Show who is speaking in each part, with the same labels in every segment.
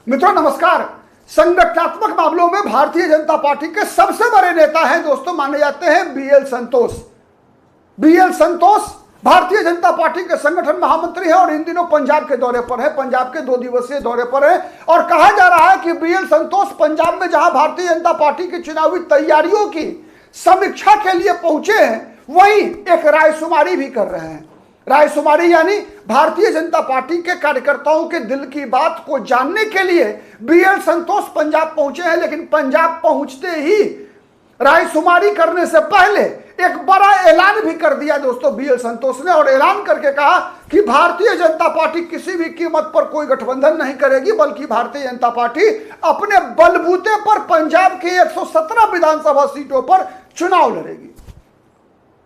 Speaker 1: मित्रों नमस्कार। संगठनात्मक मामलों में भारतीय जनता पार्टी के सबसे बड़े नेता हैं दोस्तों, माने जाते हैं बीएल संतोष। बीएल संतोष भारतीय जनता पार्टी के संगठन महामंत्री हैं और इन दिनों पंजाब के दौरे पर है, पंजाब के 2 दिवसीय दौरे पर है। और कहा जा रहा है कि बीएल संतोष पंजाब में जहां भारतीय जनता पार्टी की चुनावी तैयारियों की समीक्षा के लिए पहुंचे हैं, वहीं एक रायशुमारी भी कर रहे हैं। रायशुमारी यानी भारतीय जनता पार्टी के कार्यकर्ताओं के दिल की बात को जानने के लिए बीएल संतोष पंजाब पहुंचे हैं। लेकिन पंजाब पहुंचते ही रायशुमारी करने से पहले एक बड़ा ऐलान भी कर दिया दोस्तों बीएल संतोष ने, और ऐलान करके कहा कि भारतीय जनता पार्टी किसी भी कीमत पर कोई गठबंधन नहीं करेगी, बल्कि भारतीय जनता पार्टी अपने बलबूते पर पंजाब की 117 विधानसभा सीटों पर चुनाव लड़ेगी।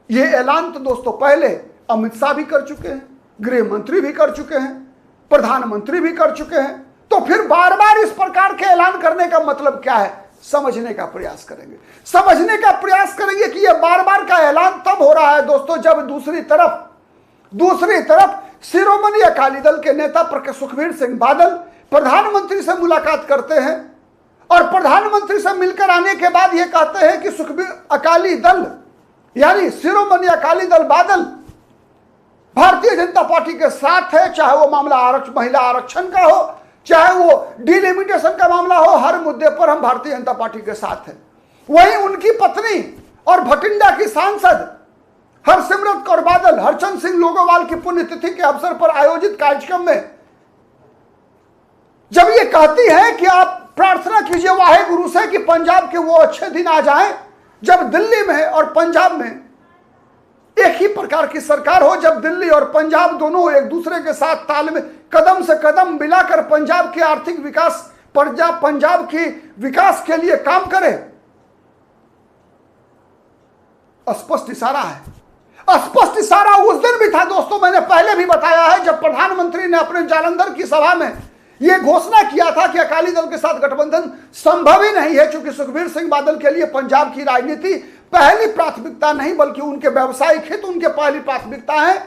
Speaker 1: यह ऐलान तो दोस्तों पहले अमित शाह भी कर चुके हैं, गृह मंत्री भी कर चुके हैं, प्रधानमंत्री भी कर चुके हैं। तो फिर बार बार इस प्रकार के ऐलान करने का मतलब क्या है, समझने का प्रयास करेंगे। समझने का प्रयास करेंगे कि यह बार बार का ऐलान तब हो रहा है दोस्तों जब दूसरी तरफ शिरोमणि अकाली दल के नेता सुखबीर सिंह बादल प्रधानमंत्री से मुलाकात करते हैं और प्रधानमंत्री से मिलकर आने के बाद यह कहते हैं कि सुखबीर अकाली दल यानी शिरोमणि अकाली दल बादल भारतीय जनता पार्टी के साथ है, चाहे वो मामला महिला आरक्षण का हो, चाहे वो डिलिमिटेशन का मामला हो, हर मुद्दे पर हम भारतीय जनता पार्टी के साथ हैं। वहीं उनकी पत्नी और भटिंडा की सांसद हरसिमरत कौर बादल हरचंद सिंह लोगोवाल की पुण्यतिथि के अवसर पर आयोजित कार्यक्रम में जब ये कहती है कि आप प्रार्थना कीजिए वाहे गुरु से कि पंजाब के वो अच्छे दिन आ जाएं जब दिल्ली में और पंजाब में एक ही प्रकार की सरकार हो, जब दिल्ली और पंजाब दोनों एक दूसरे के साथ ताल में कदम से कदम मिलाकर पंजाब के आर्थिक विकास पंजाब की विकास के लिए काम करे। स्पष्ट इशारा है, स्पष्ट इशारा उस दिन भी था दोस्तों। मैंने पहले भी बताया है जब प्रधानमंत्री ने अपने जालंधर की सभा में यह घोषणा किया था कि अकाली दल के साथ गठबंधन संभव ही नहीं है, क्योंकि सुखबीर सिंह बादल के लिए पंजाब की राजनीति पहली प्राथमिकता नहीं बल्कि उनके व्यवसायिक हित उनके पहली प्राथमिकता है।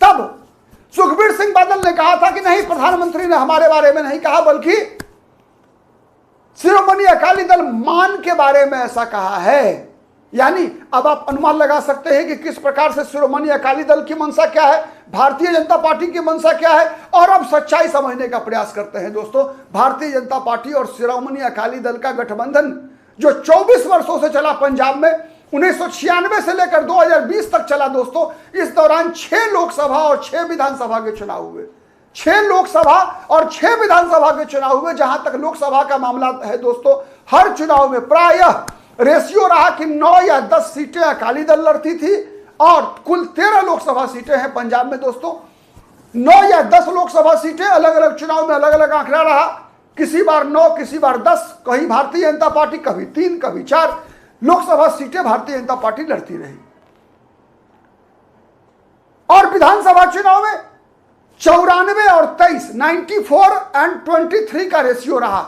Speaker 1: तब सुखबीर सिंह बादल ने कहा था कि नहीं, प्रधानमंत्री ने हमारे बारे में नहीं कहा बल्कि शिरोमणि अकाली दल मान के बारे में ऐसा कहा है। यानी अब आप अनुमान लगा सकते हैं कि किस प्रकार से शिरोमणि अकाली दल की मंशा क्या है, भारतीय जनता पार्टी की मंशा क्या है। और अब सच्चाई समझने का प्रयास करते हैं दोस्तों। भारतीय जनता पार्टी और शिरोमणि अकाली दल का गठबंधन जो 24 वर्षों से चला पंजाब में, 1996 से लेकर 2020 तक चला दोस्तों। इस दौरान 6 लोकसभा और 6 विधानसभा के चुनाव हुए, 6 लोकसभा और 6 विधानसभा के चुनाव हुए। जहां तक लोकसभा का मामला है दोस्तों, हर चुनाव में प्रायः रेशियो रहा कि 9 या 10 सीटें अकाली दल लड़ती थी और कुल 13 लोकसभा सीटें हैं पंजाब में दोस्तों। 9 या 10 लोकसभा सीटें, अलग अलग चुनाव में अलग अलग आंकड़ा रहा, किसी बार 9 किसी बार 10, कहीं भारतीय जनता पार्टी कभी 3 कभी 4 लोकसभा सीटें भारतीय जनता पार्टी लड़ती रही। और विधानसभा चुनाव में 94 और 23 94 एंड 23 का रेशियो रहा।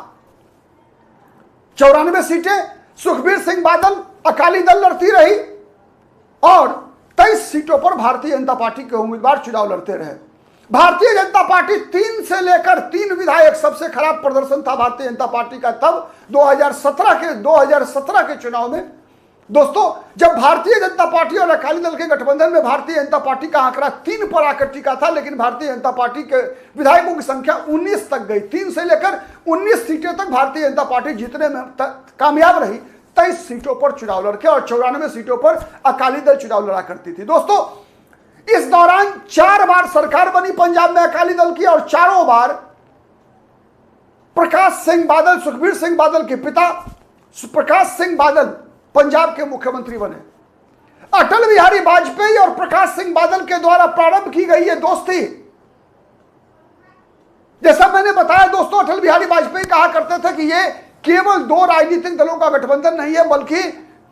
Speaker 1: 94 सीटें सुखबीर सिंह बादल अकाली दल लड़ती रही और 23 सीटों पर भारतीय जनता पार्टी के उम्मीदवार चुनाव लड़ते रहे। भारतीय जनता पार्टी 3 से लेकर 3 विधायक, सबसे खराब प्रदर्शन था भारतीय जनता पार्टी का तब 2017 के चुनाव में दोस्तों, जब भारतीय जनता पार्टी और अकाली दल के गठबंधन में भारतीय जनता पार्टी का आंकड़ा 3 पर आकर टिका था। लेकिन भारतीय जनता पार्टी के विधायकों की संख्या 19 तक गई। 3 से लेकर 19 सीटें तक भारतीय जनता पार्टी जीतने में कामयाब रही। 23 सीटों पर चुनाव लड़के और 94 सीटों पर अकाली दल चुनाव लड़ा करती थी दोस्तों। इस दौरान 4 बार सरकार बनी पंजाब में अकाली दल की और चारों बार प्रकाश सिंह बादल, सुखबीर सिंह बादल के पिता प्रकाश सिंह बादल पंजाब के मुख्यमंत्री बने। अटल बिहारी वाजपेयी और प्रकाश सिंह बादल के द्वारा प्रारंभ की गई ये दोस्ती, जैसा मैंने बताया दोस्तों, अटल बिहारी वाजपेयी कहा करते थे कि ये केवल 2 राजनीतिक दलों का गठबंधन नहीं है बल्कि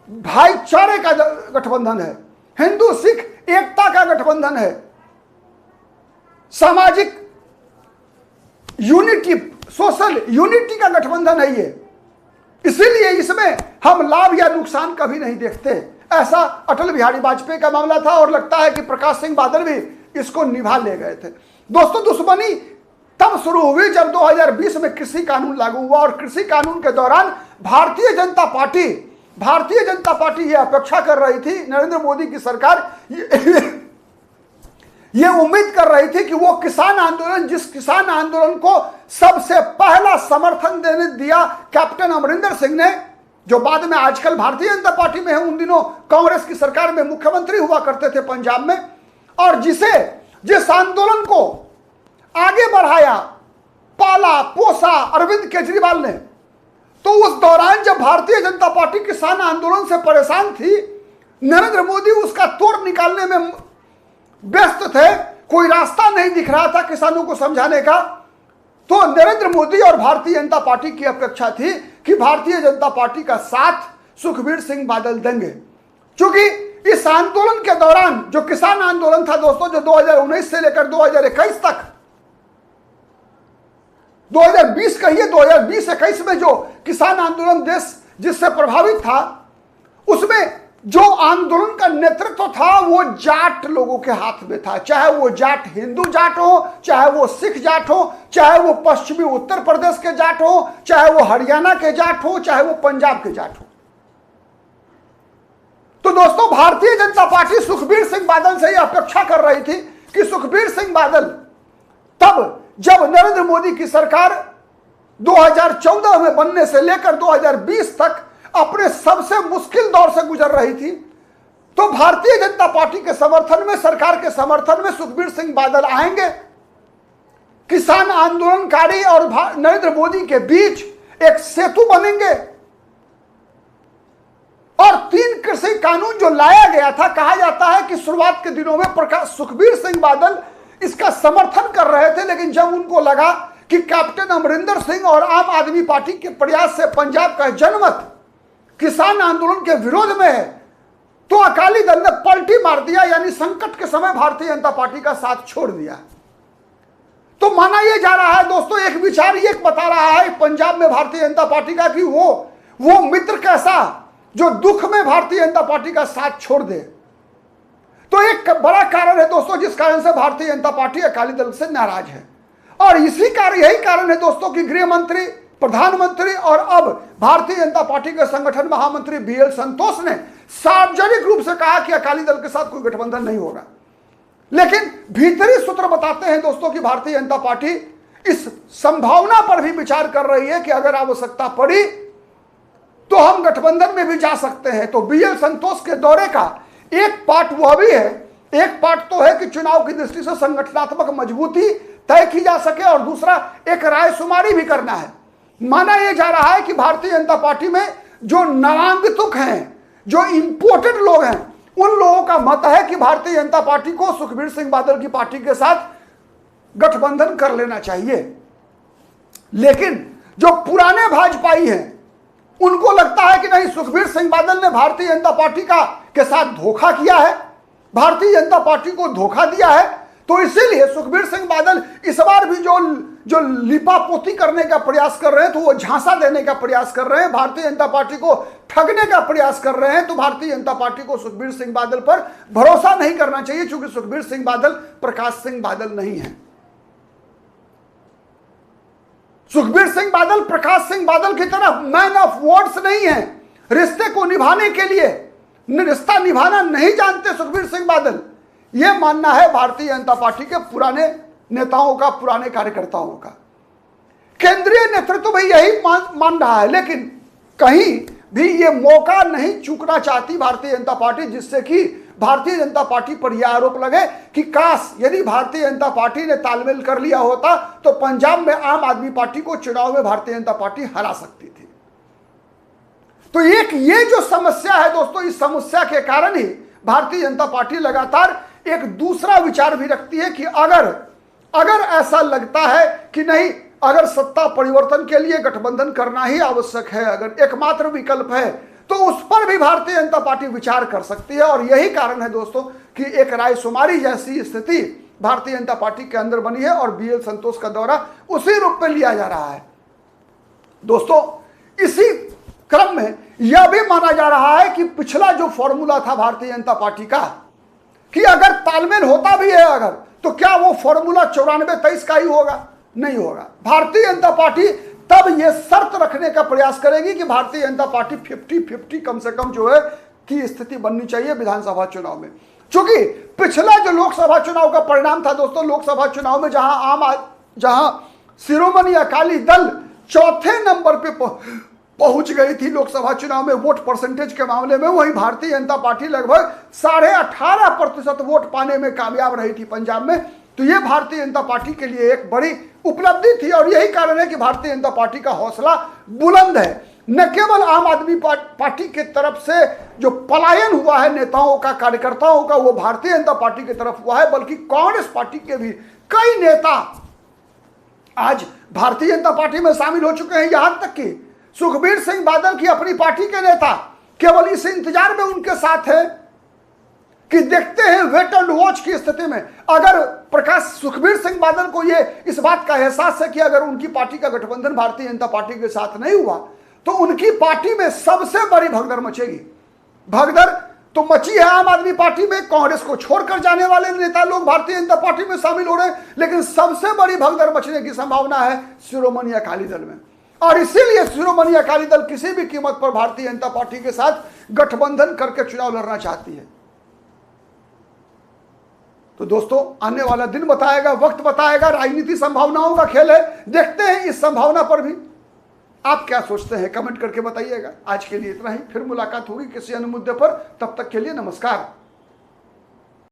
Speaker 1: भाईचारे का गठबंधन है, हिंदू सिख एकता का गठबंधन है, सामाजिक यूनिटी, सोशल यूनिटी का गठबंधन है ये। इसीलिए इसमें हम लाभ या नुकसान कभी नहीं देखते। ऐसा अटल बिहारी वाजपेयी का मामला था और लगता है कि प्रकाश सिंह बादल भी इसको निभा ले गए थे दोस्तों। दुश्मनी तब शुरू हुई जब 2020 में कृषि कानून लागू हुआ। और कृषि कानून के दौरान भारतीय जनता पार्टी ये अपेक्षा कर रही थी, नरेंद्र मोदी की सरकार ये उम्मीद कर रही थी कि वो किसान आंदोलन, जिस किसान आंदोलन को सबसे पहला समर्थन देने दिया कैप्टन अमरिंदर सिंह ने, जो बाद में आजकल भारतीय जनता पार्टी में है, उन दिनों कांग्रेस की सरकार में मुख्यमंत्री हुआ करते थे पंजाब में, और जिस आंदोलन को आगे बढ़ाया, पाला पोसा अरविंद केजरीवाल ने, तो उस दौरान जब भारतीय जनता पार्टी किसान आंदोलन से परेशान थी, नरेंद्र मोदी उसका तोड़ निकालने में व्यस्त थे, कोई रास्ता नहीं दिख रहा था किसानों को समझाने का, तो नरेंद्र मोदी और भारतीय जनता पार्टी की अपेक्षा थी कि भारतीय जनता पार्टी का साथ सुखबीर सिंह बादल देंगे। क्योंकि इस आंदोलन के दौरान जो किसान आंदोलन था दोस्तों, जो 2019 से लेकर 2021 तक, 2020 कहिए 2020-21 में जो किसान आंदोलन देश जिससे प्रभावित था, उसमें जो आंदोलन का नेतृत्व था वो जाट लोगों के हाथ में था। चाहे वो जाट हिंदू जाट हो, चाहे वो सिख जाट हो, चाहे वो पश्चिमी उत्तर प्रदेश के जाट हो, चाहे वो हरियाणा के जाट हो, चाहे वो पंजाब के जाट हो। तो दोस्तों, भारतीय जनता पार्टी सुखबीर सिंह बादल से यह अपेक्षा कर रही थी कि सुखबीर सिंह बादल, तब जब नरेंद्र मोदी की सरकार 2014 में बनने से लेकर 2020 तक अपने सबसे मुश्किल दौर से गुजर रही थी, तो भारतीय जनता पार्टी के समर्थन में, सरकार के समर्थन में सुखबीर सिंह बादल आएंगे, किसान आंदोलनकारी और नरेंद्र मोदी के बीच एक सेतु बनेंगे, और 3 कृषि कानून जो लाया गया था, कहा जाता है कि शुरुआत के दिनों में सुखबीर सिंह बादल इसका समर्थन कर रहे थे, लेकिन जब उनको लगा कि कैप्टन अमरिंदर सिंह और आम आदमी पार्टी के प्रयास से पंजाब का जनमत किसान आंदोलन के विरोध में है, तो अकाली दल ने पलटी मार दिया, यानी संकट के समय भारतीय जनता पार्टी का साथ छोड़ दिया। तो माना यह जा रहा है दोस्तों, एक विचार ये बता रहा है पंजाब में भारतीय जनता पार्टी का कि वो मित्र कैसा जो दुख में भारतीय जनता पार्टी का साथ छोड़ दे। तो एक बड़ा कारण है दोस्तों जिस कारण से भारतीय जनता पार्टी अकाली दल से नाराज है, और यही कारण है दोस्तों कि गृह मंत्री, प्रधानमंत्री और अब भारतीय जनता पार्टी के संगठन महामंत्री बीएल संतोष ने सार्वजनिक रूप से कहा कि अकाली दल के साथ कोई गठबंधन नहीं होगा। लेकिन भीतरी सूत्र बताते हैं दोस्तों कि भारतीय जनता पार्टी इस संभावना पर भी विचार कर रही है कि अगर आवश्यकता पड़ी तो हम गठबंधन में भी जा सकते हैं। तो बीएल संतोष के दौरे का एक पार्ट वह भी है, एक पार्ट तो है कि चुनाव की दृष्टि से संगठनात्मक मजबूती तय की जा सके, और दूसरा एक रायशुमारी भी करना है। माना यह जा रहा है कि भारतीय जनता पार्टी में जो नवांगतुक हैं, जो इंपोर्टेड लोग हैं, उन लोगों का मत है कि भारतीय जनता पार्टी को सुखबीर सिंह बादल की पार्टी के साथ गठबंधन कर लेना चाहिए। लेकिन जो पुराने भाजपाई हैं, उनको लगता है कि नहीं, सुखबीर सिंह बादल ने भारतीय जनता पार्टी के साथ धोखा किया है, भारतीय जनता पार्टी को धोखा दिया है। तो इसीलिए सुखबीर सिंह बादल इस बार भी जो लिपापोती करने का प्रयास कर रहे हैं, तो वो झांसा देने का प्रयास कर रहे हैं, भारतीय जनता पार्टी को ठगने का प्रयास कर रहे हैं। तो भारतीय जनता पार्टी को सुखबीर सिंह बादल पर भरोसा नहीं करना चाहिए, क्योंकि सुखबीर सिंह बादल प्रकाश सिंह बादल नहीं है। सुखबीर सिंह बादल प्रकाश सिंह बादल की तरह मैन ऑफ वर्ड्स नहीं है। रिश्ते को निभाने के लिए रिश्ता निभाना नहीं जानते सुखबीर सिंह बादल, यह मानना है भारतीय जनता पार्टी के पुराने नेताओं का, पुराने कार्यकर्ताओं का। केंद्रीय नेतृत्व भी यही मान रहा है, लेकिन कहीं भी यह मौका नहीं चूकना चाहती भारतीय जनता पार्टी, जिससे कि भारतीय जनता पार्टी पर यह आरोप लगे कि काश यदि भारतीय जनता पार्टी ने तालमेल कर लिया होता तो पंजाब में आम आदमी पार्टी को चुनाव में भारतीय जनता पार्टी हरा सकती थी। तो एक ये जो समस्या है दोस्तों, इस समस्या के कारण ही भारतीय जनता पार्टी लगातार एक दूसरा विचार भी रखती है कि अगर ऐसा लगता है कि नहीं, अगर सत्ता परिवर्तन के लिए गठबंधन करना ही आवश्यक है, अगर एकमात्र विकल्प है, तो उस पर भी भारतीय जनता पार्टी विचार कर सकती है। और यही कारण है दोस्तों कि एक रायशुमारी जैसी स्थिति भारतीय जनता पार्टी के अंदर बनी है, और बीएल संतोष का दौरा उसी रूप में लिया जा रहा है। दोस्तों, इसी क्रम में यह भी माना जा रहा है कि पिछला जो फॉर्मूला था भारतीय जनता पार्टी का, कि अगर तालमेल होता भी है अगर, तो क्या वो फॉर्मूला 94-23 का ही होगा? नहीं होगा। भारतीय जनता पार्टी तब यह शर्त रखने का प्रयास करेगी कि भारतीय जनता पार्टी 50-50 कम से कम जो है की स्थिति बननी चाहिए विधानसभा चुनाव में। क्योंकि पिछला जो लोकसभा चुनाव का परिणाम था दोस्तों, लोकसभा चुनाव में जहां शिरोमणि अकाली दल चौथे नंबर पे पहुंच गई थी लोकसभा चुनाव में वोट परसेंटेज के मामले में, वहीं भारतीय जनता पार्टी लगभग 18.5% वोट पाने में कामयाब रही थी पंजाब में। तो यह भारतीय जनता पार्टी के लिए एक बड़ी उपलब्धि थी और यही कारण है कि भारतीय जनता पार्टी का हौसला बुलंद है। न केवल आम आदमी पार्टी की तरफ से जो पलायन हुआ है नेताओं का, कार्यकर्ताओं का, वो भारतीय जनता पार्टी की तरफ हुआ है, बल्कि कांग्रेस पार्टी के भी कई नेता आज भारतीय जनता पार्टी में शामिल हो चुके हैं। यहां तक कि सुखबीर सिंह बादल की अपनी पार्टी के नेता केवल इस इंतजार में उनके साथ है कि देखते हैं वेट एंड वॉच की स्थिति में। अगर सुखबीर सिंह बादल को यह इस बात का एहसास है कि अगर उनकी पार्टी का गठबंधन भारतीय जनता पार्टी के साथ नहीं हुआ तो उनकी पार्टी में सबसे बड़ी भगदड़ मचेगी। भगदड़ तो मची है आम आदमी पार्टी में, कांग्रेस को छोड़कर जाने वाले नेता लोग भारतीय जनता पार्टी में शामिल हो रहे हैं, लेकिन सबसे बड़ी भगदड़ मचने की संभावना है शिरोमणि अकाली दल में। और इसीलिए शिरोमणि अकाली दल किसी भी कीमत पर भारतीय जनता पार्टी के साथ गठबंधन करके चुनाव लड़ना चाहती है। तो दोस्तों आने वाला दिन बताएगा, वक्त बताएगा, राजनीति संभावनाओं का खेल है। देखते हैं इस संभावना पर भी आप क्या सोचते हैं, कमेंट करके बताइएगा। आज के लिए इतना ही, फिर मुलाकात होगी किसी अन्य मुद्दे पर। तब तक के लिए नमस्कार।